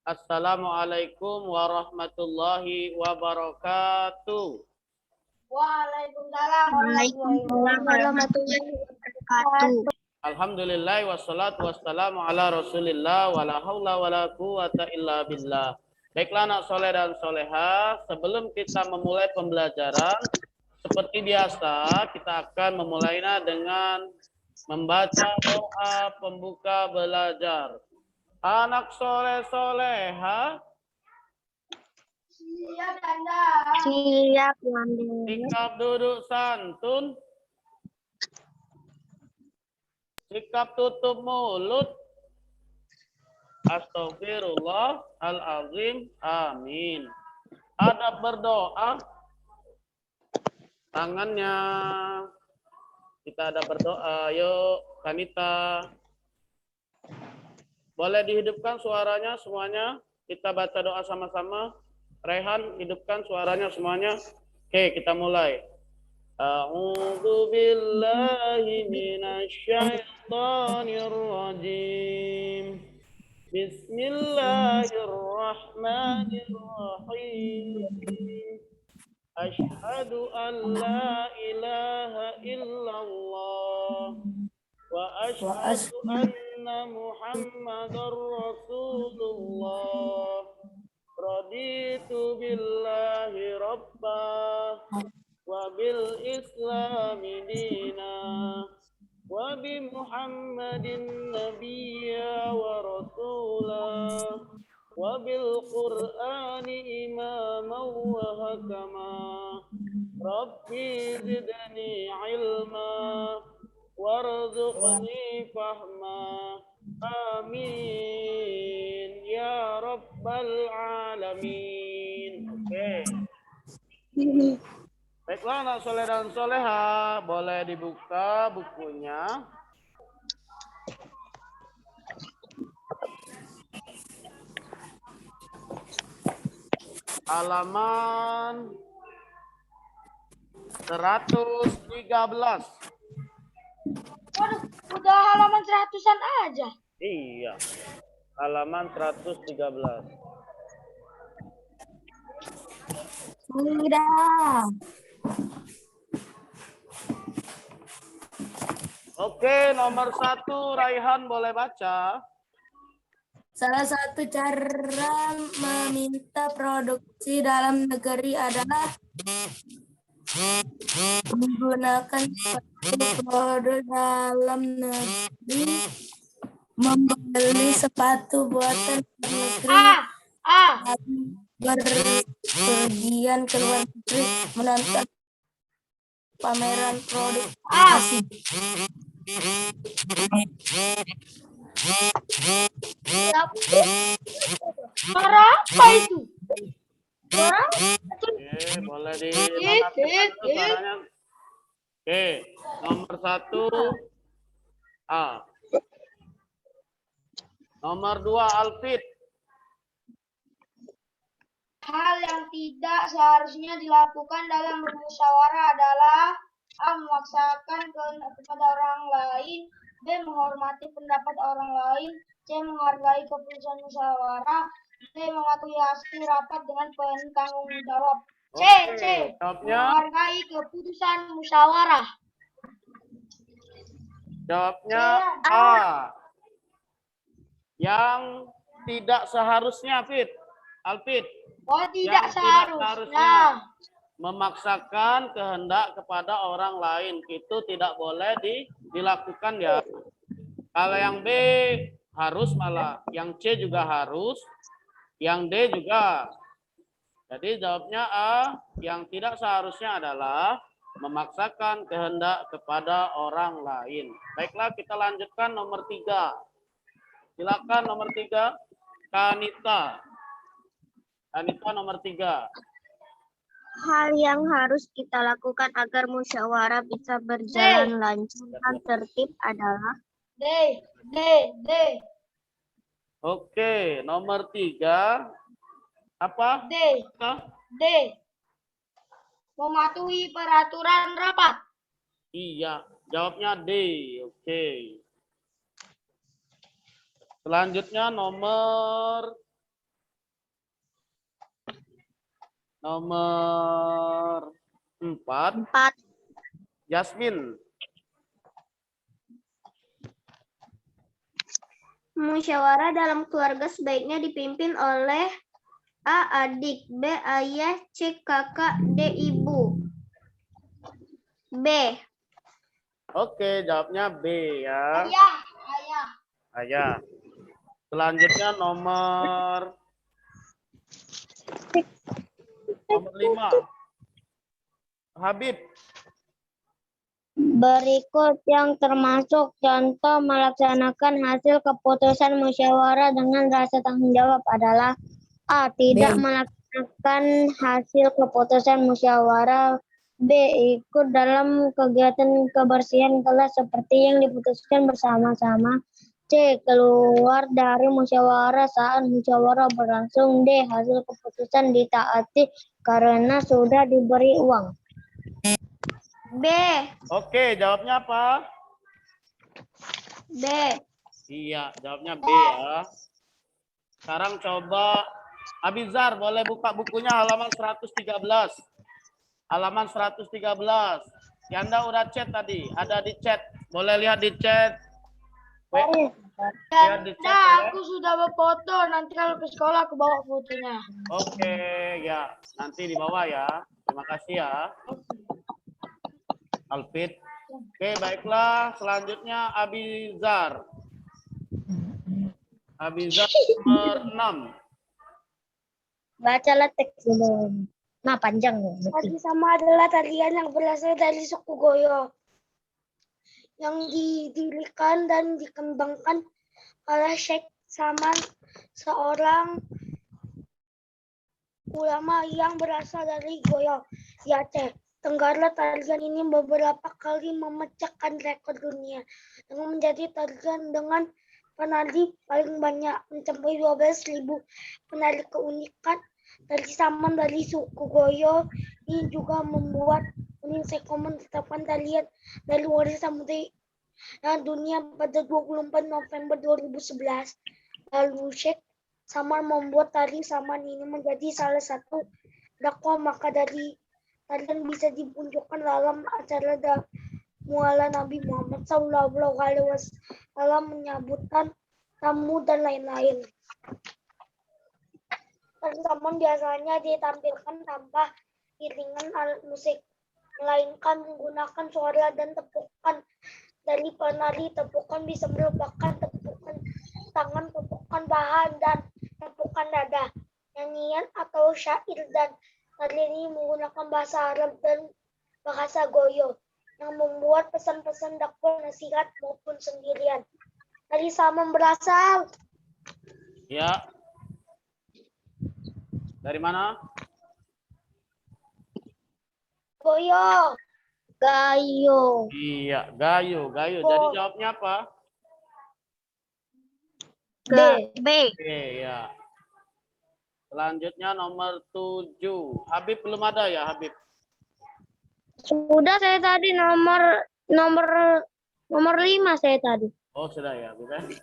Assalamualaikum warahmatullahi wabarakatuh. Waalaikumsalam warahmatullahi wabarakatuh. Alhamdulillah wassalatu wassalamu ala Rasulillah wala haula wala quwata illa billah. Baiklah anak soleh dan soleha, sebelum kita memulai pembelajaran, seperti biasa kita akan memulainya dengan membaca doa pembuka belajar. Anak soleh soleha, Siap, Anda. Siap, Wanda. sikap duduk santun, sikap tutup mulut. Astagfirullahalazim. Amin. Adab berdoa. Tangannya. Kita ada berdoa. Yuk, Kanita. Boleh dihidupkan suaranya semuanya. Kita baca doa sama-sama. Rehan, hidupkan suaranya semuanya. Oke, kita mulai. A'udzu billahi minasyaitonir rajim. Bismillahirrahmanirrahim. Asyhadu an la ilaha illallah wa asyhadu anna Muhammadar Rasulullah. Raditu billahi rabbah wa bil islami dina wa bi Muhammadin nabiyya wa rasulah wa bil Qur'ani imama wa hakama. Rabbi zidni ilma warzuqni fahma. Amin ya rabbal alamin. Oke. Baiklah anak soleh dan soleha, boleh dibuka bukunya. Halaman 113. Waduh, udah halaman 100-an aja. Iya. Halaman 113. Sudah. Oke, nomor 1 Raihan boleh baca. Salah satu cara meminta produksi dalam negeri adalah menggunakan produk dalam negeri, membeli sepatu buatan negeri, berpergian ke luar negeri, menonton pameran produk asing. Suara apa itu? Suara? Oke, boleh dinonaktifkan suaranya. Oke, nomor 1 A. Nomor 2 Alfit. Hal yang tidak seharusnya dilakukan dalam bermusyawarah adalah A. Memaksakan kehendak kepada orang lain, B. Menghormati pendapat orang lain, C. Menghargai keputusan musyawarah, D. mematuhi hasil rapat dengan penuh tanggung jawab. C. Oke, C. jawabnya. Menghargai keputusan musyawarah. Jawabnya A. Yang tidak seharusnya, Fit. Alfit. Oh, tidak Yang seharusnya. Memaksakan kehendak kepada orang lain itu tidak boleh dilakukan ya. Kalau yang B harus malah, yang C juga harus, yang D juga. Jadi jawabnya A, yang tidak seharusnya adalah memaksakan kehendak kepada orang lain. Baiklah, kita lanjutkan nomor 3. Silakan nomor 3, Kanita. Kanita nomor 3. Hal yang harus kita lakukan agar musyawarah bisa berjalan lancar dan tertib adalah D. Oke, nomor 3. Apa? D. Mematuhi peraturan rapat. Iya, jawabnya D. Oke. Selanjutnya nomor Nomor 4, 4. Yasmin. Musyawarah dalam keluarga sebaiknya dipimpin oleh A. Adik, B. Ayah, C. Kakak, D. Ibu. B. Oke, jawabnya B ya. Ayah, ayah. Ayah. Selanjutnya nomor 5. Habib. Berikut yang termasuk contoh melaksanakan hasil keputusan musyawarah dengan rasa tanggung jawab adalah A. Tidak melaksanakan hasil keputusan musyawarah. B. Ikut dalam kegiatan kebersihan kelas seperti yang diputuskan bersama-sama. C. Keluar dari musyawarah saat musyawarah berlangsung. D. Hasil keputusan ditaati karena sudah diberi uang. B. Oke, jawabnya apa? B. Iya, jawabnya B ya. Sekarang coba Abizar, boleh buka bukunya halaman 113. Halaman 113. Yanda udah chat tadi, ada di chat. Boleh lihat di chat. Lihat di chat Nah, boleh? aku sudah berfoto. Nanti kalau ke sekolah aku bawa fotonya. Oke, ya. Nanti di bawah ya. Terima kasih ya. Alfit. Oke, baiklah. Selanjutnya Abizar. Abizar nomor 6. Bacalah teks dulu. Nah, panjang. Tadi sama adalah tarian yang berasal dari suku Goyo yang didirikan dan dikembangkan oleh Sheikh Saman, seorang ulama yang berasal dari Goyo, Aceh Tenggara. Tarian ini beberapa kali memecahkan rekor dunia dengan menjadi tarian dengan penari paling banyak, mencapai 12.000 penari. Keunikan dari Saman dari suku Goyo ini juga membuat UNESCO menetapkan tarian dari warisan budaya dunia pada 24 November 2011. Lalu Sheikh Saman membuat tari Saman ini menjadi salah satu dakwah, maka dari tarian bisa ditunjukkan dalam acara muala Nabi Muhammad SAW menyambutkan tamu dan lain-lain. Tari Saman biasanya ditampilkan tanpa iringan alat musik, melainkan menggunakan suara dan tepukan dari penari. Tepukan bisa merupakan tepukan tangan, tepukan bahan, dan tepukan dada, nyanyian atau syair, dan tarian ini menggunakan bahasa Arab dan bahasa Goyo yang membuat pesan-pesan dakwah, nasihat maupun sendirian. Dari Saman berasal. Ya. Dari mana? Goyo. Gayo. Iya, Gayo, Gayo. Jadi jawabnya apa? B. B. Oke, ya. Selanjutnya nomor 7. Habib belum ada ya, Habib? Sudah saya tadi nomor 5 saya tadi. Oh, sudah ya, Habib.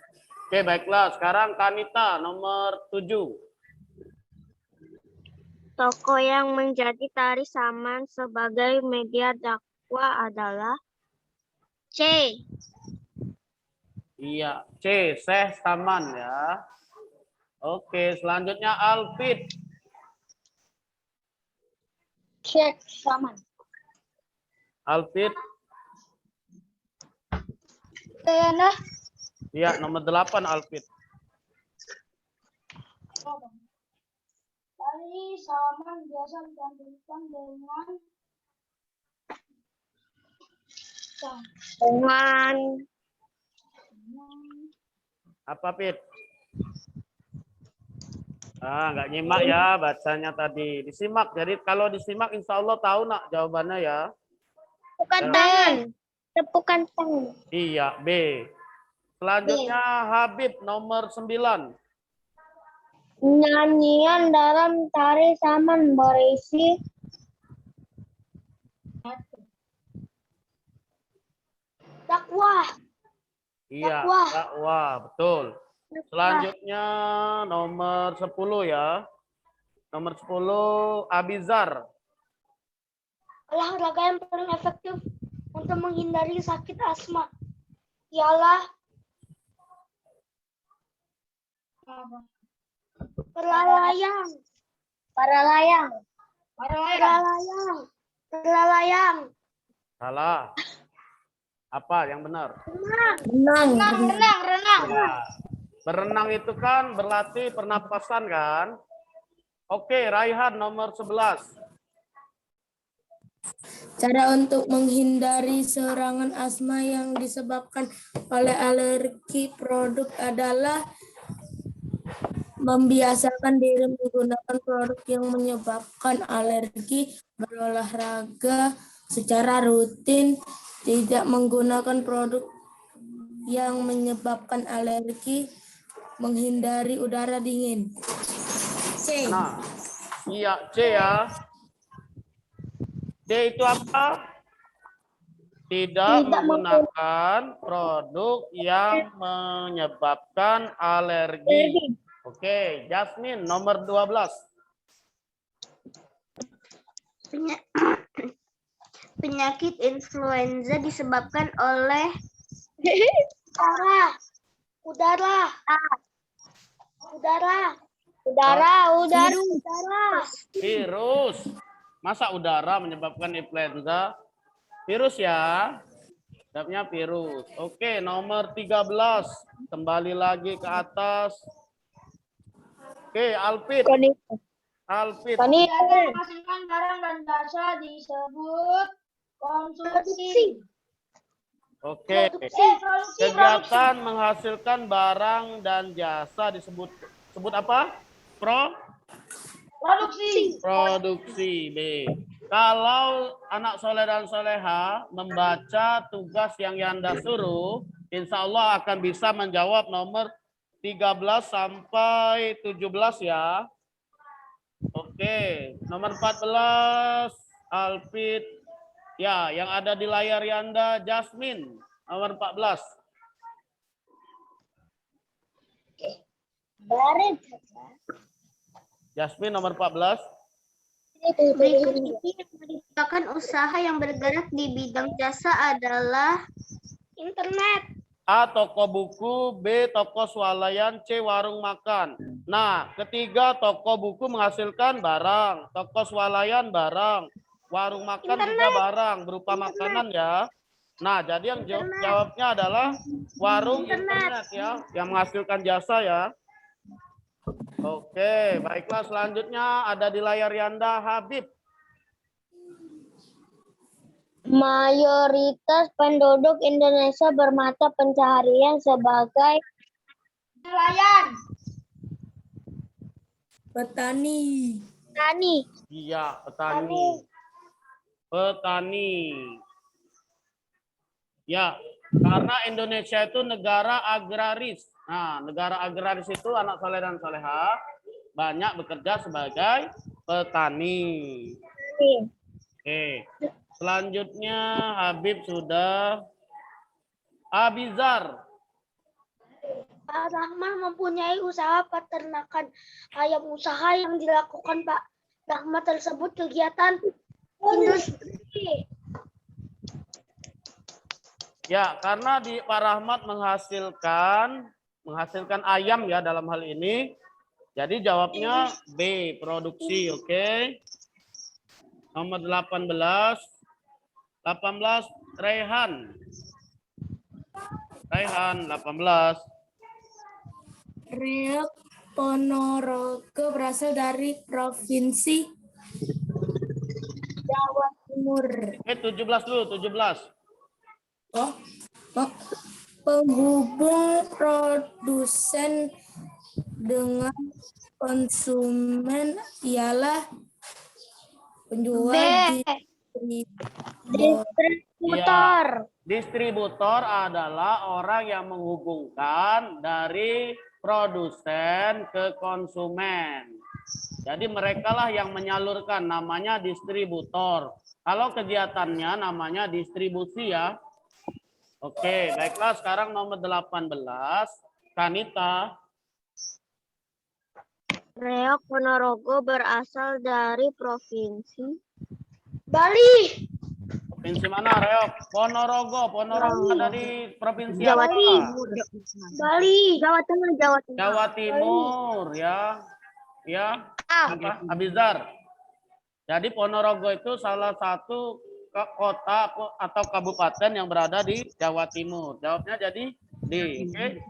Oke, baiklah. Sekarang Kanita nomor 7. Tokoh yang menjadi tari Saman sebagai media dakwah adalah C. Iya, C. Syekh Saman ya. Oke, selanjutnya Alfit. Sheikh Saman. Alfit. Sayana. Iya, nomor 8 Alfit. Tari Saman biasa ditampilkan dengan Apa, Fit? Nggak nyimak ya bacanya tadi. Disimak. Jadi kalau disimak insya Allah tahu nak jawabannya ya. Tepukan tangan. Tepukan tangan. Iya, B. Selanjutnya Habib nomor 9. Nyanyian dalam tari Saman berisi dakwah. Iya, Dakwah. dakwah, betul. Selanjutnya nomor 10 ya. Nomor 10 Abizar. Olahraga yang paling efektif untuk menghindari sakit asma ialah berlayang, Para layang. berlayang. Salah. Apa yang benar? Renang. Renang. Ya. Berenang itu kan berlatih pernapasan kan? Oke, Raihan nomor 11. Cara untuk menghindari serangan asma yang disebabkan oleh alergi produk adalah membiasakan diri menggunakan produk yang menyebabkan alergi, berolahraga secara rutin, tidak menggunakan produk yang menyebabkan alergi, menghindari udara dingin. C. Nah, iya C ya. C itu apa? Tidak menggunakan produk yang menyebabkan alergi. Oke, Jasmine nomor 12. Penyakit influenza disebabkan oleh udara. Virus. Masa udara menyebabkan influenza? Virus ya. Jawabnya virus. Oke, nomor 13. Kembali lagi ke atas. Oke, Alpit. Alpit. Kegiatan menghasilkan barang dan jasa disebut konsumsi. Oke. Produksi. Kegiatan menghasilkan barang dan jasa disebut apa? Produksi. B. Kalau anak soleh dan soleha membaca tugas yang Yanda suruh, insya Allah akan bisa menjawab nomor 13 sampai 17 ya. Oke, nomor 14 Alfit. Ya, yang ada di layar Yanda Jasmine, nomor 14. Jasmine nomor 14. Berikut ini yang merupakan usaha yang bergerak di bidang jasa adalah internet. A. Toko buku. B. Toko swalayan. C. Warung makan. Nah, ketiga toko buku menghasilkan barang. Toko swalayan barang. Warung makan juga barang berupa makanan ya. Nah, jadi yang jawabnya adalah warung internet ya, yang menghasilkan jasa ya. Oke, baiklah selanjutnya ada di layar Yanda Habib. Mayoritas penduduk Indonesia bermata pencaharian sebagai Nelayan. Petani. Iya, petani. Ya, karena Indonesia itu negara agraris. Nah, negara agraris itu anak soleh dan soleha banyak bekerja sebagai petani. Oke. Selanjutnya Habib sudah. Abizar. Pak Rahmat mempunyai usaha peternakan ayam. Usaha yang dilakukan Pak Rahmat tersebut kegiatan industri. Ya, karena di Pak Rahmat menghasilkan ayam ya dalam hal ini. Jadi jawabnya B, produksi, oke. Nomor 18. 18 Raihan. Raihan 18. Reok Ponorogo berasal dari Provinsi Jawa Timur. 17 dulu, 17. Penghubung produsen dengan konsumen ialah penjual distributor. Distributor adalah orang yang menghubungkan dari produsen ke konsumen. Jadi mereka lah yang menyalurkan, namanya distributor. Kalau kegiatannya namanya distribusi ya. Oke, baiklah sekarang nomor 18, Kanita. Reok Ponorogo berasal dari provinsi Bali. Provinsi mana, Reok? Ponorogo. Ponorogo ada di provinsi Jawa apa? Timur. Bali. Jawa Tengah, Jawa Tengah. Jawa Timur, ya. Ya. Apa? Abizar. Jadi Ponorogo itu salah satu kota atau kabupaten yang berada di Jawa Timur. Jawabnya jadi D. Oke.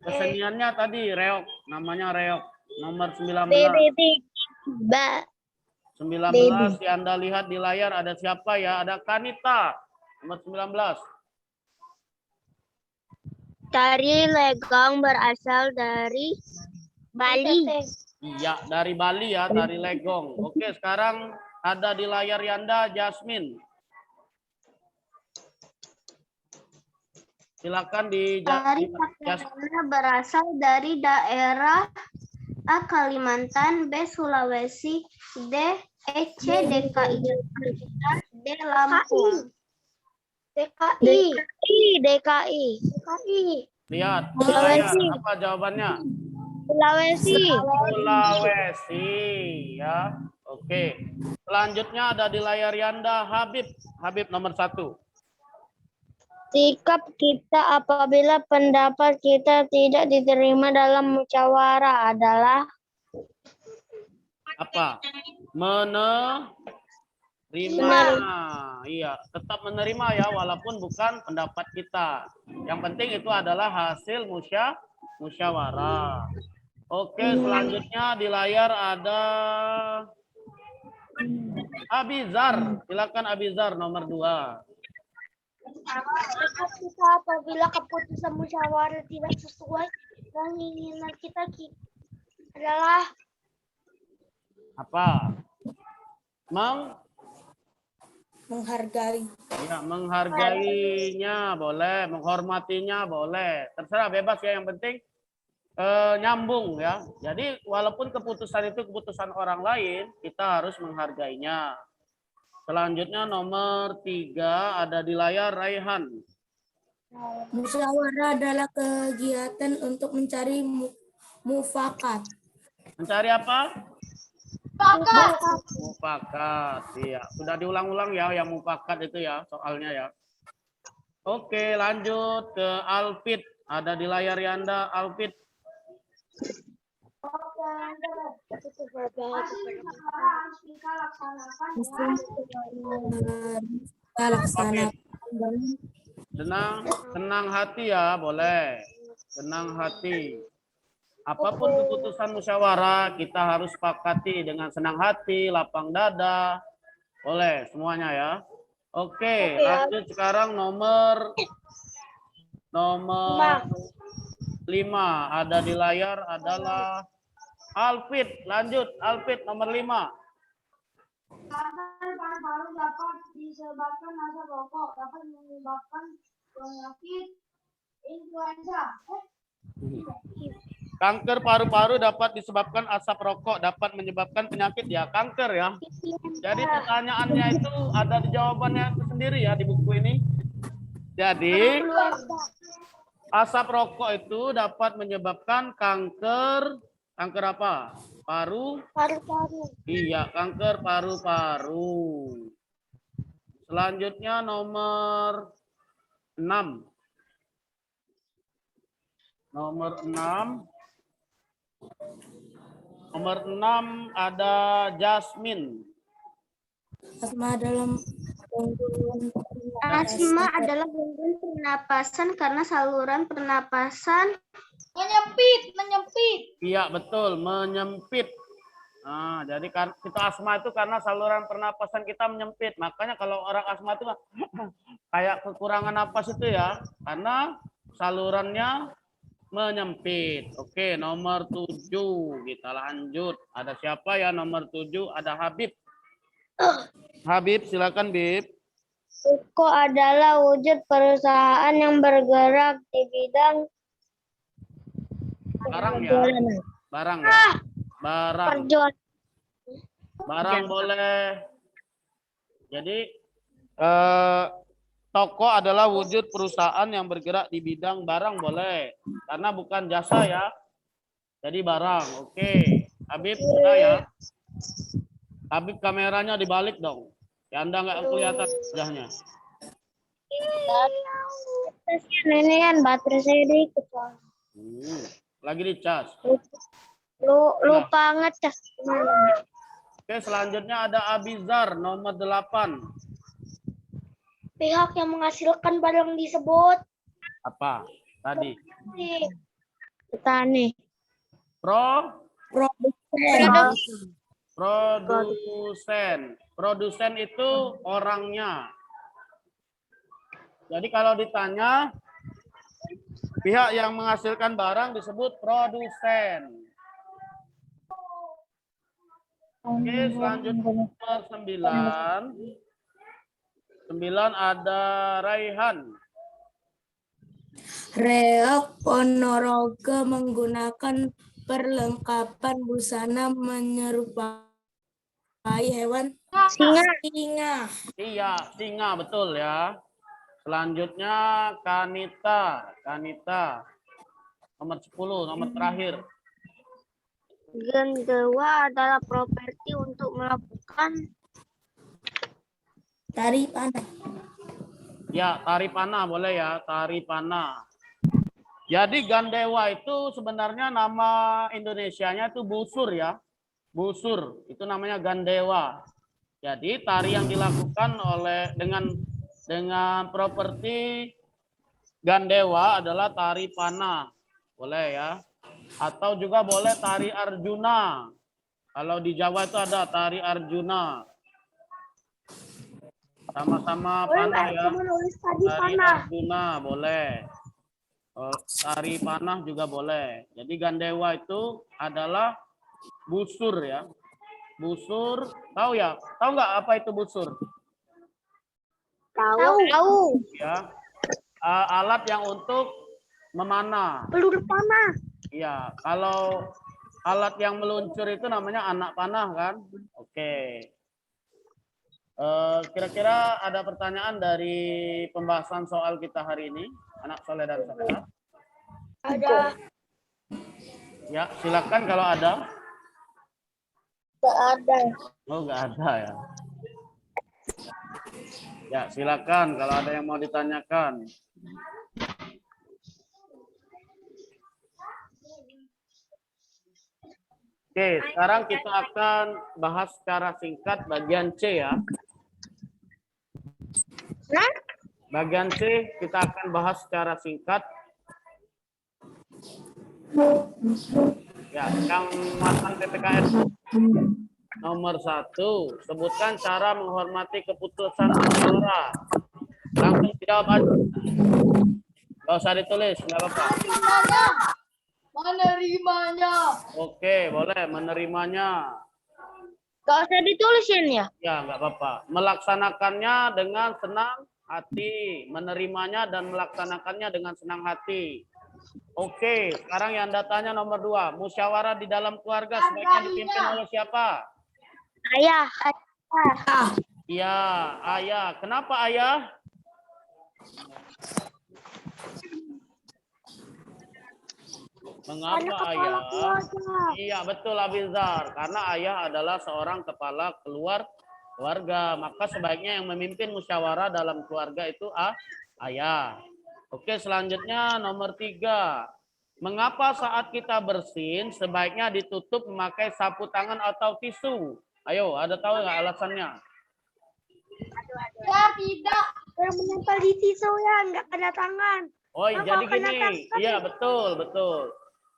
Keseniannya tadi reok, namanya reok. Nomor 19. Ba. 19 yang Anda lihat di layar ada siapa ya? Ada Kanita. Nomor 19. Tari legong berasal dari Bali. Iya, dari Bali ya, tari legong. Oke, sekarang ada di layar Yanda Jasmine. Silakan di Tari Pakiana berasal dari daerah A. Kalimantan, B. Sulawesi, D. C. DKI Jakarta, D. Lampung. DKI. DKI. Lihat di Sulawesi. layar, apa jawabannya? Sulawesi. Sulawesi ya. Oke. Selanjutnya ada di layar Yanda Habib. Habib nomor 1. Sikap kita apabila pendapat kita tidak diterima dalam musyawarah adalah Apa? Menerima. Iya, tetap menerima ya walaupun bukan pendapat kita. Yang penting itu adalah hasil musyawarah. Oke, selanjutnya di layar ada Abizar. Silakan Abizar nomor 2. Sikap kita apabila keputusan musyawarah tidak sesuai dengan keinginan kita adalah Apa? Menghargai. Ya, menghargainya boleh, menghormatinya boleh. Terserah, bebas ya, yang penting nyambung ya. Jadi walaupun keputusan itu keputusan orang lain, kita harus menghargainya. Selanjutnya nomor 3 ada di layar Raihan. Musyawarah adalah kegiatan untuk mencari mufakat. Mencari apa? Mufakat. Iya, sudah diulang-ulang ya yang mufakat itu ya soalnya ya. Oke, lanjut ke Alfit. Ada di layar Yanda Alfit. Laksanakan. Senang hati ya, boleh. Senang hati. Apapun keputusan musyawarah, kita harus sepakati dengan senang hati, lapang dada. Boleh semuanya ya. Oke, lanjut sekarang nomor 5 ada di layar adalah Alfit. Lanjut Alfit nomor 5. Kanker paru-paru dapat disebabkan asap rokok, dapat menyebabkan penyakit influenza. Kanker paru-paru dapat disebabkan asap rokok, dapat menyebabkan penyakit ya, kanker ya. Jadi pertanyaannya itu ada di jawabannya itu sendiri ya di buku ini. Jadi asap rokok itu dapat menyebabkan kanker apa? paru-paru. Iya, kanker paru-paru. Selanjutnya nomor 6. Nomor 6 ada Jasmine. Asma dalam Asma adalah gangguan pernapasan karena saluran pernapasan Menyempit. Iya, betul, menyempit. Nah, jadi kita asma itu karena saluran pernapasan kita menyempit. Makanya kalau orang asma itu kayak kekurangan napas itu ya, karena salurannya menyempit. Oke, nomor 7 kita lanjut. Ada siapa ya nomor 7? Ada Habib. Habib, silakan Bib. Uko adalah wujud perusahaan yang bergerak di bidang Barang ya. Barang ya. Barang. Barang boleh. Jadi toko adalah wujud perusahaan yang bergerak di bidang barang boleh. Karena bukan jasa ya. Jadi barang. Oke. Habib sudah ya. Habib kameranya dibalik dong. Ya Anda nggak kelihatan wajahnya. Ini kan baterai saya dikit. Lagi dicas. Lupa ngecas. Oke, selanjutnya ada Abizar nomor 8. Pihak yang menghasilkan barang disebut Apa? Tadi. Petani. Produsen. Produsen itu orangnya. Jadi kalau ditanya pihak yang menghasilkan barang disebut produsen. Oke, selanjutnya nomor 9. 9 ada Raihan. Reok Ponorogo menggunakan perlengkapan busana menyerupai hewan singa. Iya, singa betul ya. Selanjutnya Kanita. Nomor 10, nomor terakhir. Gandewa adalah properti untuk melakukan Tari panah. Ya, tari panah boleh ya, tari panah. Jadi gandewa itu sebenarnya nama Indonesianya itu busur ya. Busur, itu namanya gandewa. Jadi tari yang dilakukan dengan properti gandewa adalah tari panah. Boleh ya. Atau juga boleh tari Arjuna. Kalau di Jawa itu ada tari Arjuna. Sama-sama panah ya. Tari Arjuna boleh. Tari panah juga boleh. Jadi gandewa itu adalah busur ya. Busur, tahu ya? Tahu nggak apa itu busur? tahu. Ya. Alat yang untuk memanah. Peluru panah. Iya, kalau alat yang meluncur itu namanya anak panah kan? Oke. Kira-kira ada pertanyaan dari pembahasan soal kita hari ini, anak soleh dan soleha? Ada. Ya, silakan kalau ada. Tidak ada. Oh, nggak ada ya. Ya, silakan kalau ada yang mau ditanyakan. Oke, sekarang kita akan bahas secara singkat bagian C ya. Bagian C kita akan bahas secara singkat. Ya, yang mantan PPKN nomor 1, sebutkan cara menghormati keputusan musyawarah. Langsung dijawab aja. Gak usah ditulis, nggak apa-apa. Menerimanya. Oke, boleh menerimanya. Gak usah ditulisin ya. Ya, nggak apa-apa. Melaksanakannya dengan senang hati. Menerimanya dan melaksanakannya dengan senang hati. Oke, sekarang yang datanya nomor 2. Musyawarah di dalam keluarga sebaiknya dipimpin oleh siapa? Ayah. Iya, ayah. Kenapa ayah? Mengapa ayah? Iya, betul Abizar. Karena ayah adalah seorang kepala keluarga. Maka sebaiknya yang memimpin musyawarah dalam keluarga itu ayah. Oke, selanjutnya nomor 3. Mengapa saat kita bersin sebaiknya ditutup memakai sapu tangan atau tisu? Ayo, ada tahu nggak alasannya? Ya, tidak. Yang menempel di tisu ya, nggak kena tangan. Oh, jadi gini. Iya, betul.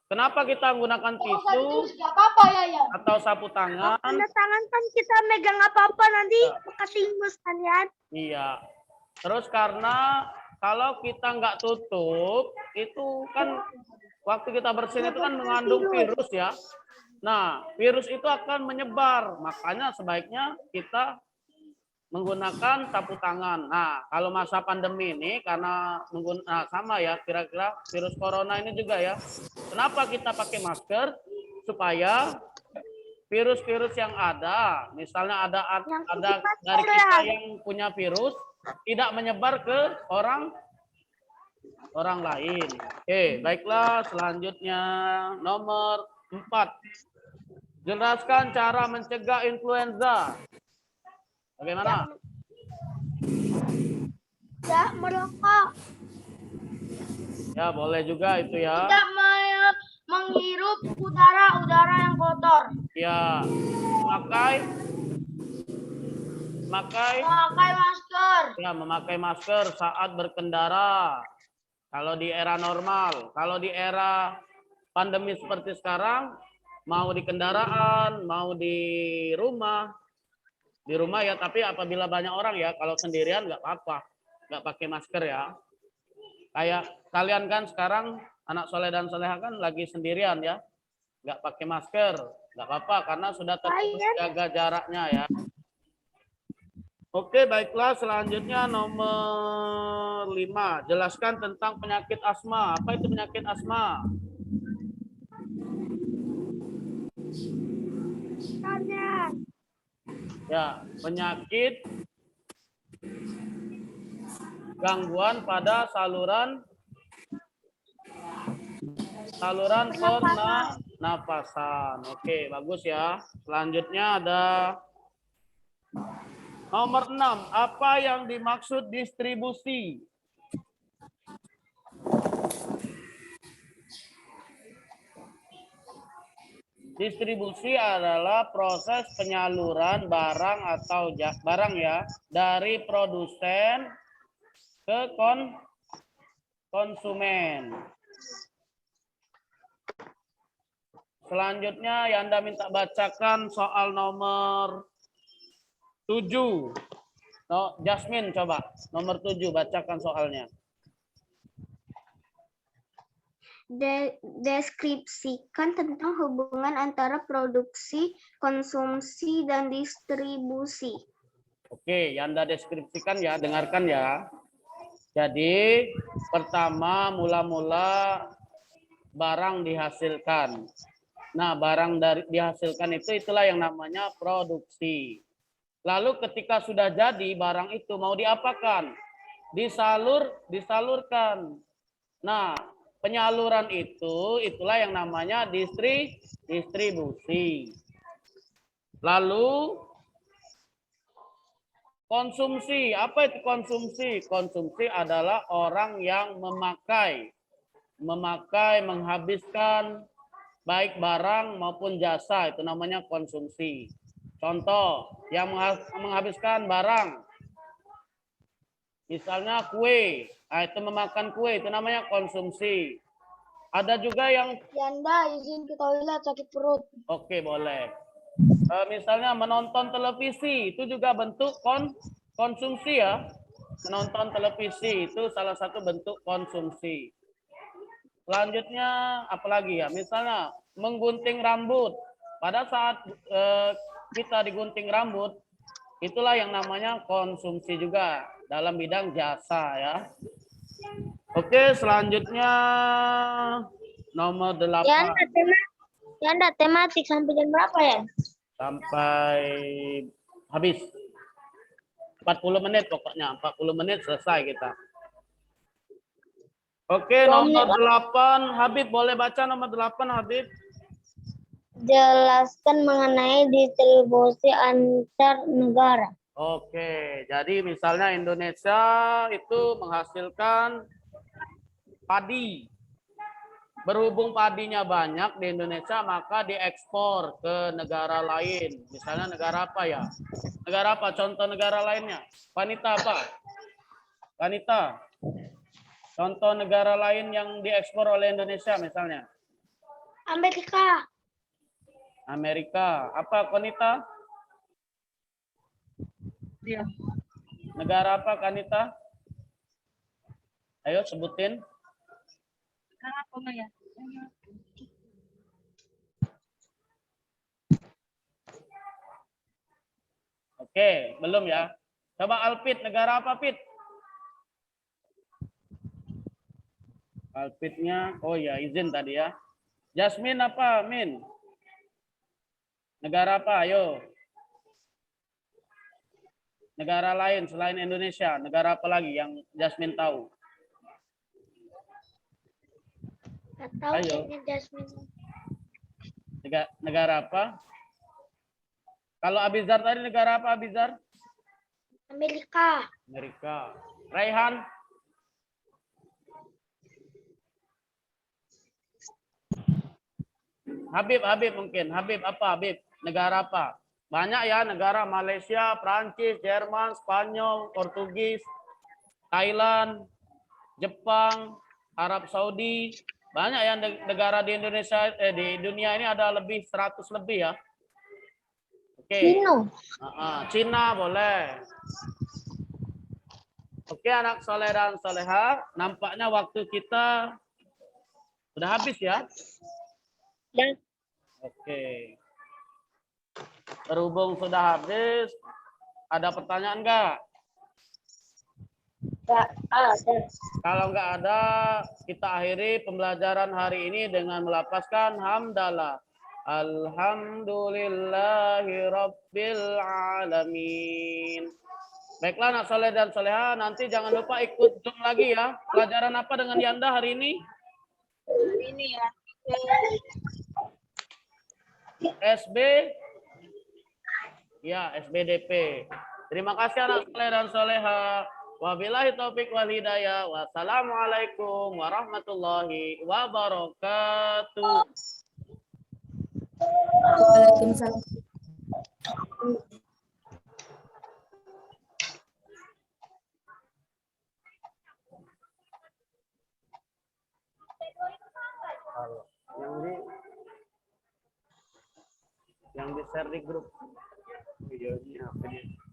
Kenapa kita menggunakan tisu Nggak apa-apa ya. atau sapu tangan? Kena tangan kan kita megang apa-apa nanti bekas ingus kan ya. Iya. Terus karena kalau kita nggak tutup, itu kan waktu kita bersin itu kan mengandung virus ya. Nah, virus itu akan menyebar. Makanya sebaiknya kita menggunakan sapu tangan. Nah, kalau masa pandemi ini karena sama ya, kira-kira virus corona ini juga ya. Kenapa kita pakai masker? Supaya virus-virus yang ada, misalnya ada dari kita yang punya virus, tidak menyebar ke orang orang lain. Oke, baiklah. Selanjutnya nomor 4. Jelaskan cara mencegah influenza. Bagaimana? Tidak merokok. Ya, boleh juga itu ya. Tidak menghirup udara yang kotor. Ya, memakai Memakai masker. ya, memakai masker saat berkendara. Kalau di era normal, kalau di era pandemi seperti sekarang, mau di kendaraan, mau di rumah ya. Tapi apabila banyak orang ya, kalau sendirian nggak apa-apa, nggak pakai masker ya. Kayak kalian kan sekarang anak soleh dan soleha kan lagi sendirian ya, nggak pakai masker, nggak apa-apa karena sudah tertulis jaga jaraknya ya. Oke, baiklah. Selanjutnya nomor 5. Jelaskan tentang penyakit asma. Apa itu penyakit asma? Ya, penyakit gangguan pada saluran pernapasan. Oke, bagus ya. Selanjutnya ada nomor 6. Apa yang dimaksud distribusi? Distribusi adalah proses penyaluran barang atau barang ya dari produsen ke konsumen. Selanjutnya Yanda minta bacakan soal nomor 7. Jasmine coba nomor 7 bacakan soalnya. Deskripsikan tentang hubungan antara produksi, konsumsi, dan distribusi. Oke, Yanda deskripsikan ya, dengarkan ya. Jadi, pertama mula-mula barang dihasilkan. Nah, barang dihasilkan itulah yang namanya produksi. Lalu ketika sudah jadi barang itu mau diapakan? Disalurkan. Nah, penyaluran itulah yang namanya distribusi. Lalu konsumsi. Apa itu konsumsi? Konsumsi adalah orang yang memakai, menghabiskan baik barang maupun jasa, itu namanya konsumsi. Contoh, yang menghabiskan barang. Misalnya kue, nah itu memakan kue, itu namanya konsumsi. Ada juga yang... Yanda, izin ke toilet, sakit perut. Oke, boleh. Misalnya menonton televisi, itu juga bentuk konsumsi ya. Menonton televisi, itu salah satu bentuk konsumsi. Selanjutnya, apalagi ya? Misalnya menggunting rambut. Pada saat kita digunting rambut, itulah yang namanya konsumsi juga dalam bidang jasa ya. Oke, selanjutnya nomor 8. Yanda tematik sampai jam berapa ya? Sampai habis. 40 menit pokoknya. 40 menit selesai kita. Oke, nomor 8. Habib, boleh baca nomor 8, Habib? Jelaskan mengenai distribusi antar negara. Oke, jadi misalnya Indonesia itu menghasilkan padi. Berhubung padinya banyak di Indonesia, maka diekspor ke negara lain. Misalnya negara apa ya? Negara apa? Contoh negara lainnya. Wanita apa? Wanita. Contoh negara lain yang diekspor oleh Indonesia misalnya. Amerika. Amerika. Apa, Konita? Iya. Negara apa, Kanita? Ayo sebutin. Kenapa ya? Oke, belum ya. Coba Alpit, negara apa, Pit? Alpitnya, oh ya, izin tadi ya. Jasmine apa, Min? Negara apa, ayo. Negara lain selain Indonesia, negara apa lagi yang Jasmine tahu? Atau Ayo. chatnya Jasmine. Negara apa? Kalau Abizar tadi negara apa Abizar? Amerika. Amerika. Raihan? Habib mungkin. Habib apa? Habib. Negara apa? Banyak ya negara. Malaysia, Prancis, Jerman, Spanyol, Portugis, Thailand, Jepang, Arab Saudi. Banyak ya negara di Indonesia, di dunia ini ada lebih 100 lebih ya. Oke. Cina boleh. Oke anak soleh dan soleha, nampaknya waktu kita sudah habis ya. Dan Oke. Berhubung sudah habis, ada pertanyaan enggak? nggak ada. Kalau enggak ada, kita akhiri pembelajaran hari ini dengan melafazkan hamdalah. Alhamdulillahi Rabbil Alamin. Baiklah anak soleh dan soleha, nanti jangan lupa ikut Zoom lagi ya. Pelajaran apa dengan Yanda hari ini? Ini ya. SB? Ya, SBDP. Terima kasih anak soleh dan soleha. Wabillahi taufik wal hidayah. Wassalamualaikum warahmatullahi wabarakatuh. Waalaikumsalam. Yang di share di grup videonya apa dia?